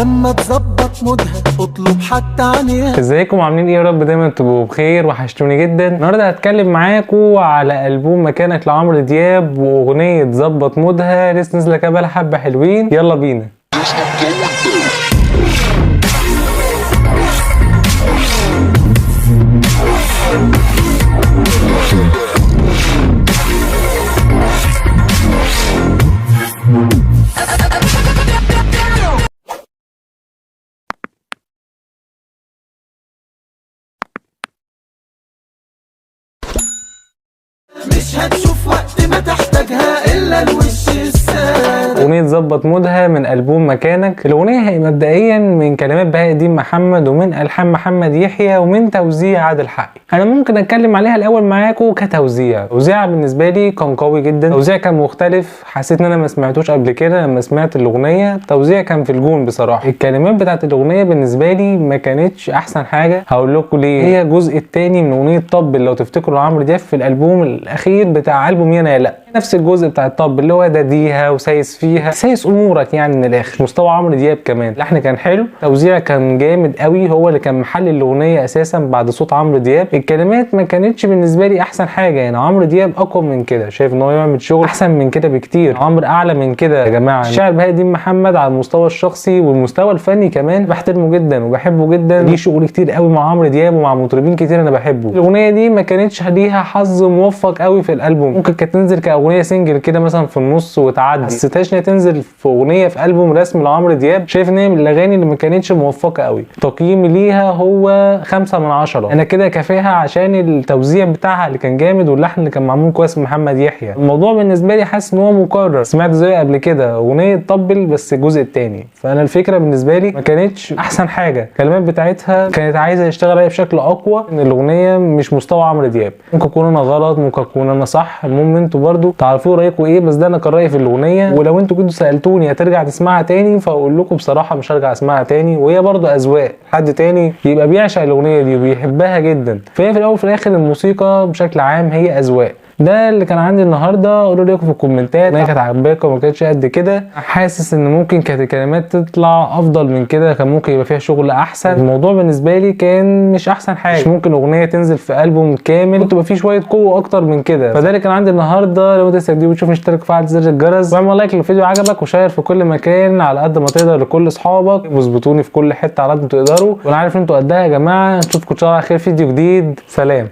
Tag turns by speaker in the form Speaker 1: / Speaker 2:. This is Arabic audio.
Speaker 1: ولما تظبط مودها اطلب حتى عينيها.
Speaker 2: ازيكم عاملين ايه؟ يا رب دايما تبقوا بخير، وحشتوني جدا. النهارده هتكلم معاكم على ألبوم مكانك لعمرو دياب واغنيه ظبط مودها، لسه نازله كده بقالها حبه حلوين. يلا بينا.
Speaker 1: مش هتشوف وقت ما تحتاجها الا الوش الساد.
Speaker 2: اغنيه ظبط مودها من ألبوم مكانك. الاغنيه هي مبدئيا من كلمات بهاء الدين محمد، ومن الحان محمد يحيى، ومن توزيع عادل حقي. انا ممكن اتكلم عليها الاول معاكم كتوزيع. توزيع بالنسبه لي كان قوي جدا، توزيع كان مختلف، حسيت ان انا ما سمعتوش قبل كده. لما سمعت الاغنيه توزيع كان في الجون بصراحه. الكلمات بتاعت الاغنيه بالنسبه لي ما كانتش احسن حاجه، هقول لكم ليه. هي الجزء الثاني من اغنيه طب لو تفتكروا عمرو دياب في الالبوم الاخير بتاع ألبوم يانا يا لا، نفس الجزء بتاع الطب اللي هو داديها وسايس فيها، سايس امورك يعني من الاخر. مستوى عمرو دياب كمان، اللحن كان حلو، توزيع كان جامد قوي، هو اللي كان محل الاغنيه اساسا بعد صوت عمرو دياب. الكلمات ما كانتش بالنسبه لي احسن حاجه، يعني عمرو دياب اقوى من كده، شايف ان هو يعمل شغل احسن من كده بكتير. عمرو اعلى من كده يا جماعه. الشاعر بهاء الدين محمد على المستوى الشخصي والمستوى الفني كمان بحترمه جدا وبحبه جدا، ليه شغل كتير قوي مع عمرو دياب ومع مطربين كتير انا بحبه. الاغنيه دي ما كانتش ليها حظ موفق قوي في الالبوم، ممكن كانت تنزل كاغنيه سنجل كده مثلا في النص وتعدي، حسيتهاش ان هي تنزل في اغنيه في البوم رسمي لعمرو دياب. شايف ان هي من الاغاني اللي ما كانتش موفقه قوي. تقييمي ليها هو 5/10. انا كده كافيها عشان التوزيع بتاعها اللي كان جامد واللحن اللي كان معمول كويس من محمد يحيى. الموضوع بالنسبه لي حاسس ان هو مكرر، سمعت زيه قبل كده اغنيه طبل بس الجزء الثاني، فانا الفكره بالنسبه لي ما كانتش احسن حاجه. الكلمات بتاعتها كانت عايزه يشتغل عليها بشكل اقوى، ان الاغنيه مش مستوى عمرو دياب. ممكن اكون انا غلط، ممكن اكون انا صح، المهم انتوا برضو تعرفوا رايكم ايه، بس ده انا كان رايي في الاغنيه. ولو انتوا كنتوا سالتوني هترجع تسمعها تاني، فاقول لكم بصراحه مش هرجع اسمعها تاني، وهي برضو اذواق، حد تاني يبقى بيعشق الاغنيه دي وبيحبها جدا. فهي في الاول وفي الاخر الموسيقى بشكل عام هي اذواق. ده اللي كان عندي النهارده. قولوا لي في الكومنتات ما كانت عاجباكم وما كانتش قد كده. حاسس ان ممكن كانت الكلمات تطلع افضل من كده، كان ممكن يبقى فيها شغل احسن. الموضوع بالنسبه لي كان مش احسن حاجه، مش ممكن اغنيه تنزل في البوم كامل تبقى فيه شويه قوه اكتر من كده. فده اللي كان عندي النهارده. لو انت لسه جديد وتشوف اشترك وفعل زر الجرس واعمل لايك لو الفيديو عجبك، وشير في كل مكان على قد ما تقدر لكل اصحابك، واظبطوني في كل حته على قد ما تقدروا. وانا عارف ان انتوا قدها يا جماعه. نشوفكم ان شاء الله على خير فيديو جديد. سلام.